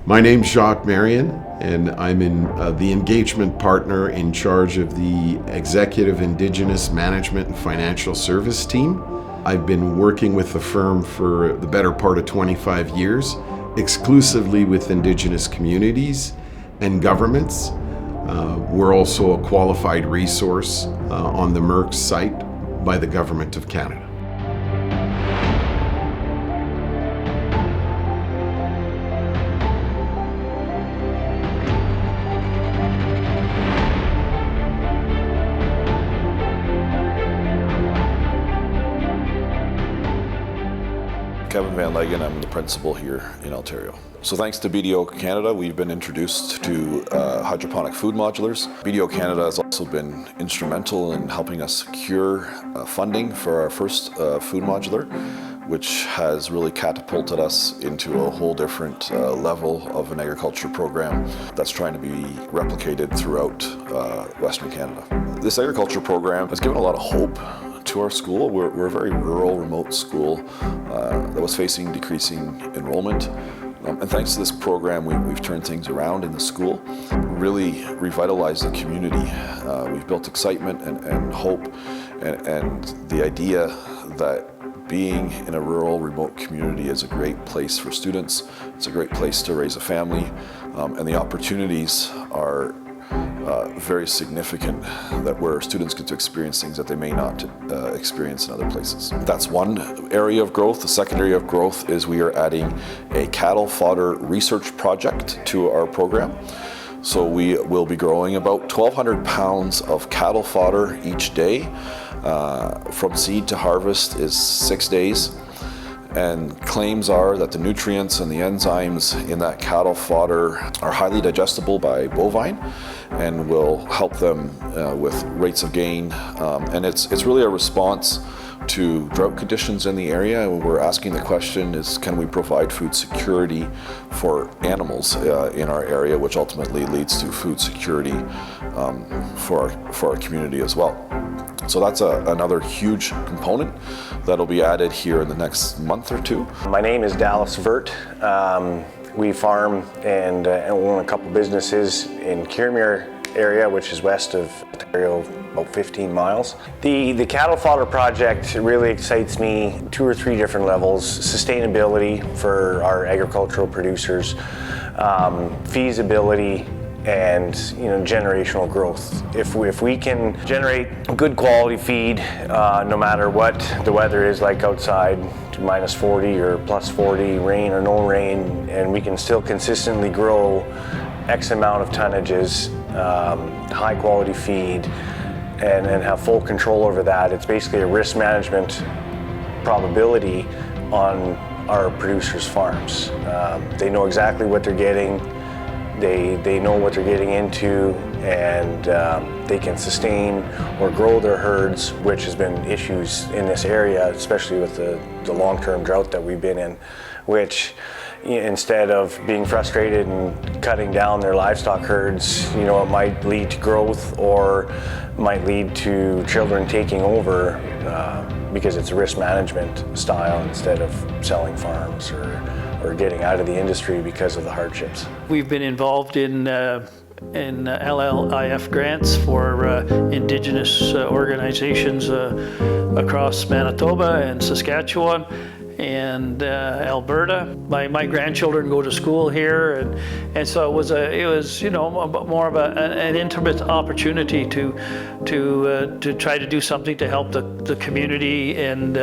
My name's Jacques Marion, and I'm the engagement partner in charge of the Executive Indigenous Management and Financial Service team. I've been working with the firm for the better part of 25 years, exclusively with Indigenous communities and governments. We're also a qualified resource on the MERC site by the Government of Canada. Kevin Van Leggen, I'm the principal here in Altario. So thanks to BDO Canada, we've been introduced to hydroponic food modulars. BDO Canada has also been instrumental in helping us secure funding for our first food modular, which has really catapulted us into a whole different level of an agriculture program that's trying to be replicated throughout Western Canada. This agriculture program has given a lot of hope to our school. We're a very rural, remote school that was facing decreasing enrollment. And thanks to this program, we've turned things around in the school, really revitalized the community. We've built excitement and hope, and the idea that being in a rural, remote community is a great place for students. It's a great place to raise a family, and the opportunities are very significant, that where students get to experience things that they may not experience in other places. That's one area of growth. The second area of growth is we are adding a cattle fodder research project to our program. So we will be growing about 1,200 pounds of cattle fodder each day. From seed to harvest is 6 days. And claims are that the nutrients and the enzymes in that cattle fodder are highly digestible by bovine and will help them with rates of gain. And it's really a response to drought conditions in the area. And we're asking the question is, can we provide food security for animals in our area, which ultimately leads to food security for our community as well. So that's another huge component that'll be added here in the next month or two. My name is Dallas Vert. We farm and own a couple businesses in Kirriemuir area, which is west of Ontario, about 15 miles. The cattle fodder project really excites me 2 or 3 different levels. Sustainability for our agricultural producers, feasibility, and generational growth. If we can generate good quality feed, no matter what the weather is like outside, to minus 40 or plus 40, rain or no rain, and we can still consistently grow X amount of tonnages, high quality feed, and have full control over that. It's basically a risk management probability on our producers' farms. They know exactly what they're getting. They know what they're getting into, and they can sustain or grow their herds, which has been issues in this area, especially with the long-term drought that we've been in, which instead of being frustrated and cutting down their livestock herds, it might lead to growth or might lead to children taking over because it's a risk management style instead of selling farms or getting out of the industry because of the hardships. We've been involved in LLIF grants for Indigenous organizations across Manitoba and Saskatchewan and Alberta. My grandchildren go to school here, and so it was more of an intimate opportunity to try to do something to help the community and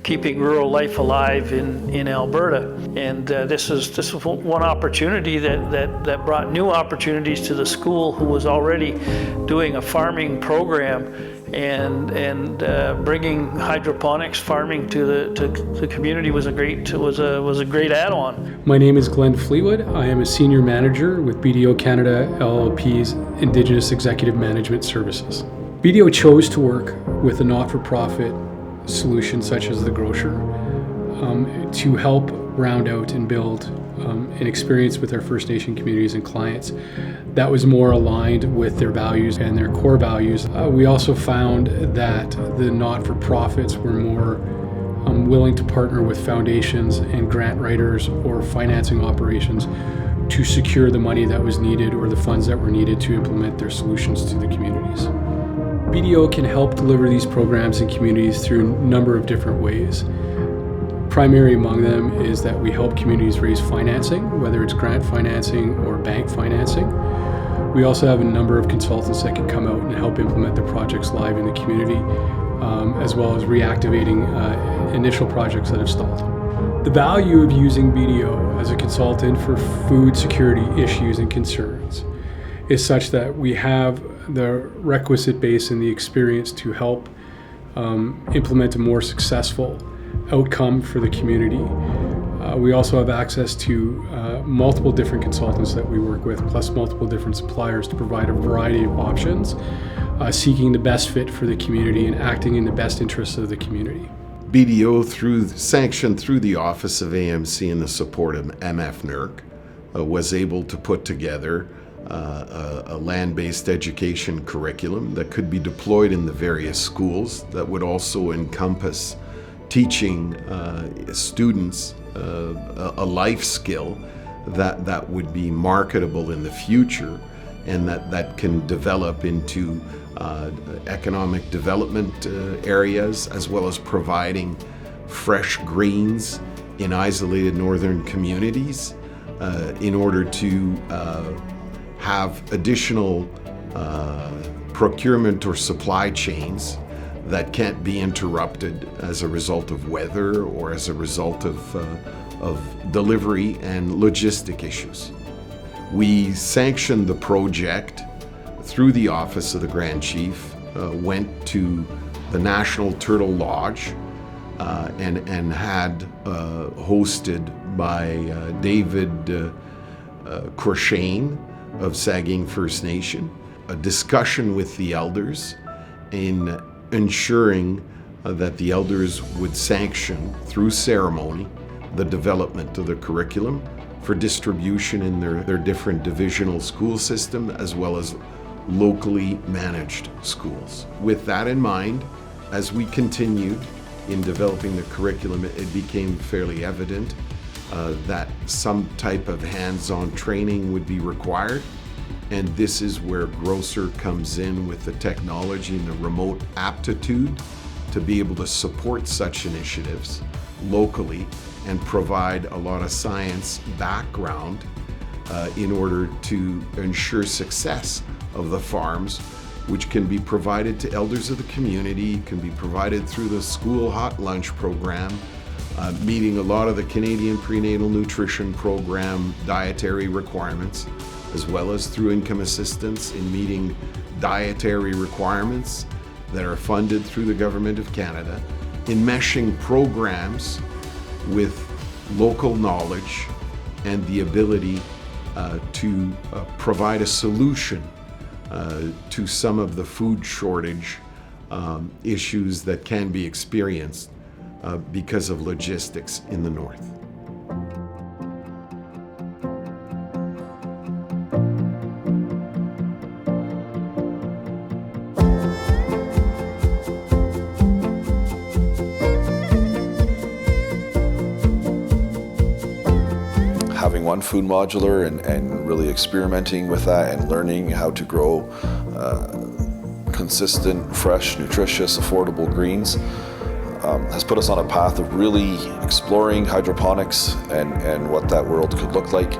keeping rural life alive in Alberta. And this was one opportunity that brought new opportunities to the school, who was already doing a farming program, and bringing hydroponics farming to the community was a great add-on. My name is Glenn Fleetwood. I am a senior manager with BDO Canada LLP's Indigenous Executive Management Services. BDO chose to work with a not-for-profit solution such as the Growcer to help round out and build an experience with our First Nation communities and clients that was more aligned with their values and their core values. We also found that the not-for-profits were more willing to partner with foundations and grant writers or financing operations to secure the money that was needed or the funds that were needed to implement their solutions to the communities. BDO can help deliver these programs in communities through a number of different ways. Primary among them is that we help communities raise financing, whether it's grant financing or bank financing. We also have a number of consultants that can come out and help implement the projects live in the community, as well as reactivating initial projects that have stalled. The value of using BDO as a consultant for food security issues and concerns is such that we have the requisite base and the experience to help implement a more successful outcome for the community. We also have access to multiple different consultants that we work with, plus multiple different suppliers to provide a variety of options, seeking the best fit for the community and acting in the best interests of the community. BDO, sanctioned through the Office of AMC and the support of MFNERC, was able to put together a land-based education curriculum that could be deployed in the various schools that would also encompass teaching students a life skill that would be marketable in the future and that can develop into economic development areas, as well as providing fresh greens in isolated northern communities in order to have additional procurement or supply chains that can't be interrupted as a result of weather or as a result of delivery and logistic issues. We sanctioned the project through the Office of the Grand Chief, went to the National Turtle Lodge and had hosted by David Crochane of Saugeen First Nation, a discussion with the elders in ensuring that the elders would sanction through ceremony the development of the curriculum for distribution in their different divisional school system as well as locally managed schools. With that in mind, as we continued in developing the curriculum, it became fairly evident that some type of hands-on training would be required. And this is where Growcer comes in with the technology and the remote aptitude to be able to support such initiatives locally and provide a lot of science background in order to ensure success of the farms, which can be provided to elders of the community, can be provided through the school hot lunch program, meeting a lot of the Canadian Prenatal Nutrition Program dietary requirements, as well as through income assistance in meeting dietary requirements that are funded through the Government of Canada, enmeshing programs with local knowledge and the ability to provide a solution to some of the food shortage issues that can be experienced because of logistics in the north. Having one food modular and really experimenting with that and learning how to grow consistent, fresh, nutritious, affordable greens has put us on a path of really exploring hydroponics and what that world could look like.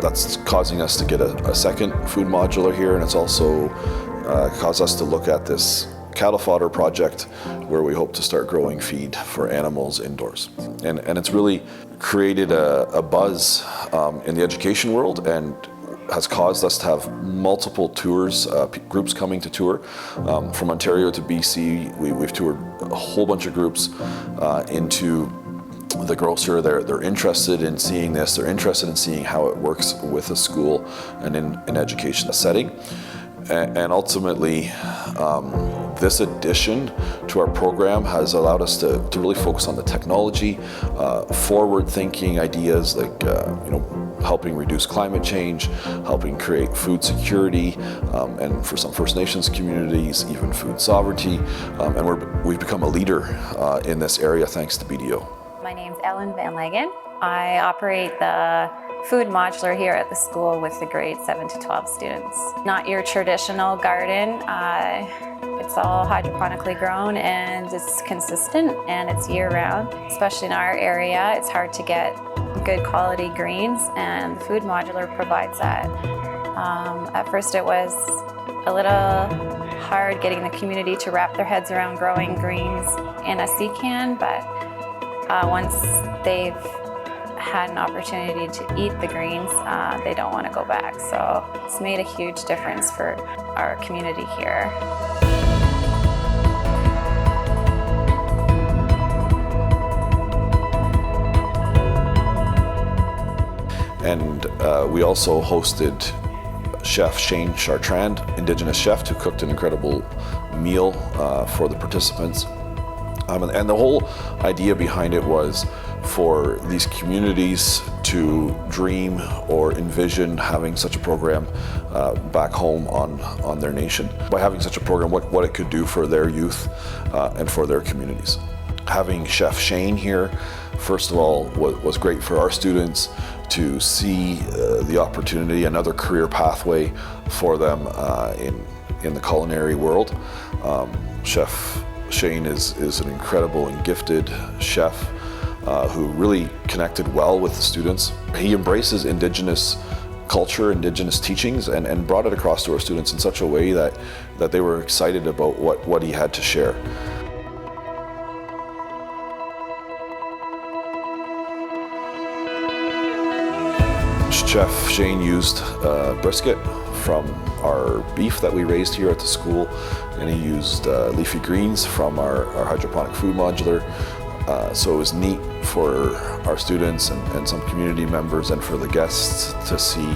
That's causing us to get a second food modular here, and it's also caused us to look at this cattle fodder project where we hope to start growing feed for animals indoors. And it's really created a buzz in the education world and has caused us to have multiple tours, groups coming to tour. From Ontario to BC, we've toured a whole bunch of groups into the Growcer. They're interested in seeing this, they're interested in seeing how it works with a school and in an education setting. And ultimately, this addition to our program has allowed us to really focus on the technology, forward-thinking ideas like helping reduce climate change, helping create food security, and for some First Nations communities, even food sovereignty. And we've become a leader in this area thanks to BDO. My name's Ellen Van Legen. I operate the food modular here at the school with the grade 7 to 12 students. Not your traditional garden. It's all hydroponically grown and it's consistent and it's year-round. Especially in our area, it's hard to get good quality greens, and the food modular provides that. At first it was a little hard getting the community to wrap their heads around growing greens in a sea can, but once they've had an opportunity to eat the greens, they don't want to go back. So it's made a huge difference for our community here. And we also hosted Chef Shane Chartrand, Indigenous chef, who cooked an incredible meal for the participants. And the whole idea behind it was for these communities to dream or envision having such a program back home on their nation. By having such a program, what it could do for their youth and for their communities. Having Chef Shane here, first of all, was great for our students to see the opportunity, another career pathway for them in the culinary world. Chef Shane is an incredible and gifted chef who really connected well with the students. He embraces Indigenous culture, Indigenous teachings, and brought it across to our students in such a way that they were excited about what he had to share. Chef Shane used brisket from our beef that we raised here at the school, and he used leafy greens from our hydroponic food modular. So it was neat for our students and some community members and for the guests to see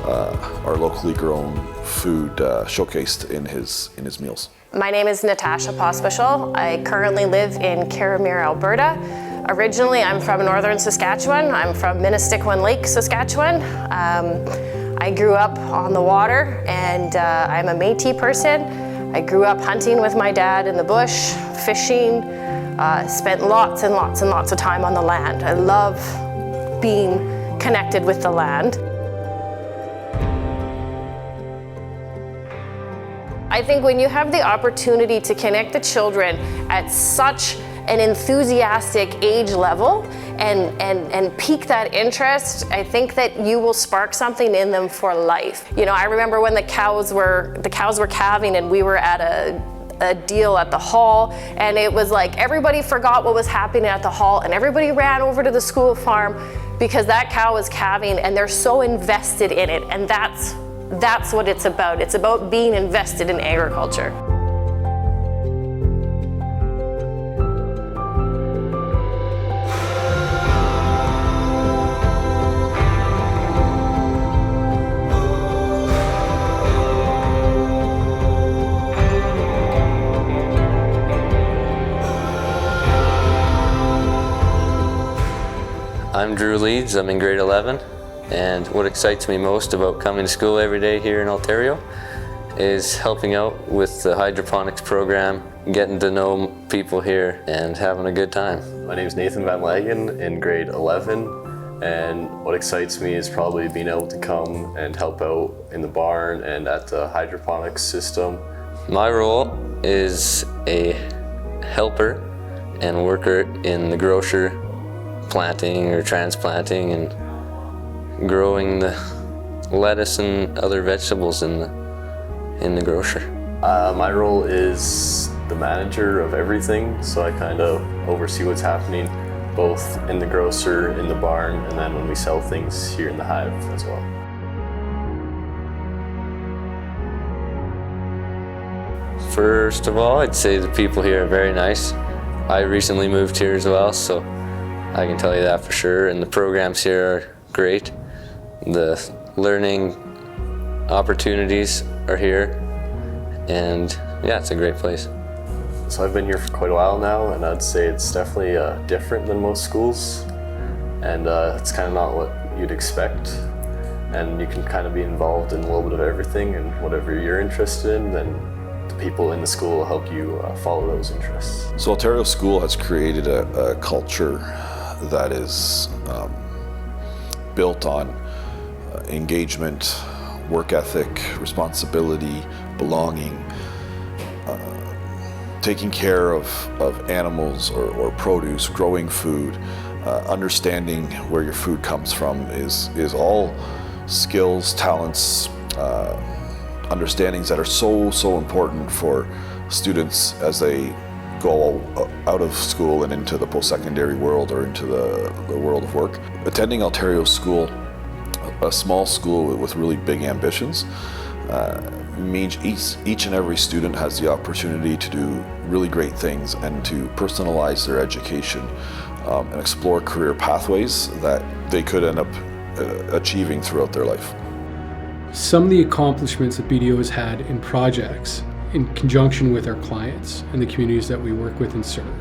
our locally grown food showcased in his meals. My name is Natasha Pospischal. I currently live in Caramere, Alberta. Originally, I'm from northern Saskatchewan. I'm from Minnestickwin Lake, Saskatchewan. I grew up on the water, and I'm a Métis person. I grew up hunting with my dad in the bush, fishing, spent lots and lots and lots of time on the land. I love being connected with the land. I think when you have the opportunity to connect the children at such an enthusiastic age level and pique that interest, I think that you will spark something in them for life. You know, I remember when the cows were calving and we were at a deal at the hall, and it was like everybody forgot what was happening at the hall and everybody ran over to the school farm because that cow was calving, and they're so invested in it, and that's what it's about. It's about being invested in agriculture. I'm Drew Leeds, I'm in grade 11, and what excites me most about coming to school every day here in Altario is helping out with the hydroponics program, getting to know people here and having a good time. My name is Nathan Van Lagen in grade 11, and what excites me is probably being able to come and help out in the barn and at the hydroponics system. My role is a helper and worker in the Growcer, planting or transplanting and growing the lettuce and other vegetables in the Growcer. My role is the manager of everything, so I kind of oversee what's happening both in the Growcer, in the barn, and then when we sell things here in the hive as well. First of all, I'd say the people here are very nice. I recently moved here as well, so I can tell you that for sure, and the programs here are great. The learning opportunities are here, and yeah, it's a great place. So I've been here for quite a while now, and I'd say it's definitely different than most schools, and it's kind of not what you'd expect, and you can kind of be involved in a little bit of everything, and whatever you're interested in, then the people in the school will help you follow those interests. So Altario School has created a culture that is built on engagement, work ethic, responsibility, belonging, taking care of animals or produce, growing food, understanding where your food comes from is all skills, talents, understandings that are so important for students as they go out of school and into the post-secondary world or into the world of work. Attending Altario School, a small school with really big ambitions, means each and every student has the opportunity to do really great things and to personalize their education and explore career pathways that they could end up achieving throughout their life. Some of the accomplishments that BDO has had in projects in conjunction with our clients and the communities that we work with and serve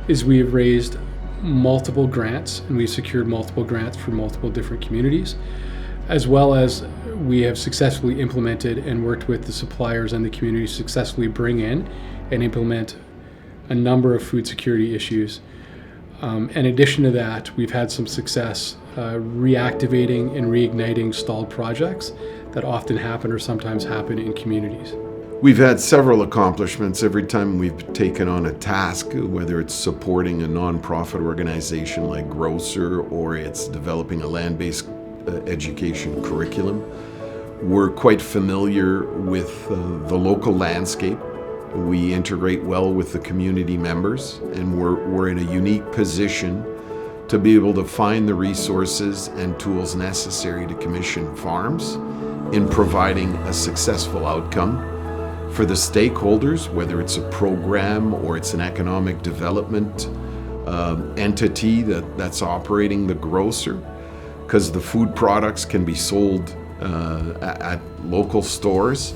is we have raised multiple grants, and we've secured multiple grants for multiple different communities, as well as we have successfully implemented and worked with the suppliers and the community to successfully bring in and implement a number of food security issues. In addition to that, we've had some success reactivating and reigniting stalled projects that often happen or sometimes happen in communities. We've had several accomplishments every time we've taken on a task, whether it's supporting a nonprofit organization like Growcer or it's developing a land-based education curriculum. We're quite familiar with the local landscape. We integrate well with the community members, and we're in a unique position to be able to find the resources and tools necessary to commission farms in providing a successful outcome for the stakeholders, whether it's a program or it's an economic development entity that's operating the grocer, because the food products can be sold at local stores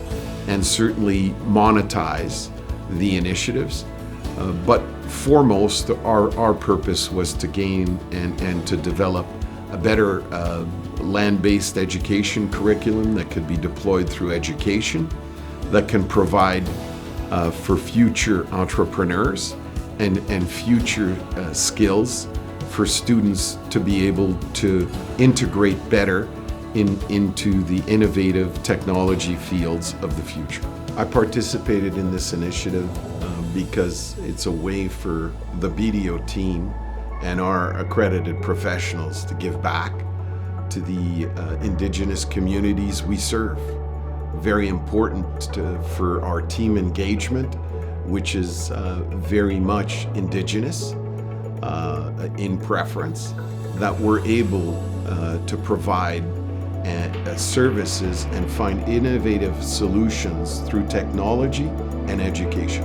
and certainly monetize the initiatives. But foremost, our purpose was to gain and to develop a better land-based education curriculum that could be deployed through education, that can provide for future entrepreneurs and future skills for students to be able to integrate better into the innovative technology fields of the future. I participated in this initiative because it's a way for the BDO team and our accredited professionals to give back to the Indigenous communities we serve. Very important for our team engagement, which is very much Indigenous in preference, that we're able to provide services and find innovative solutions through technology and education.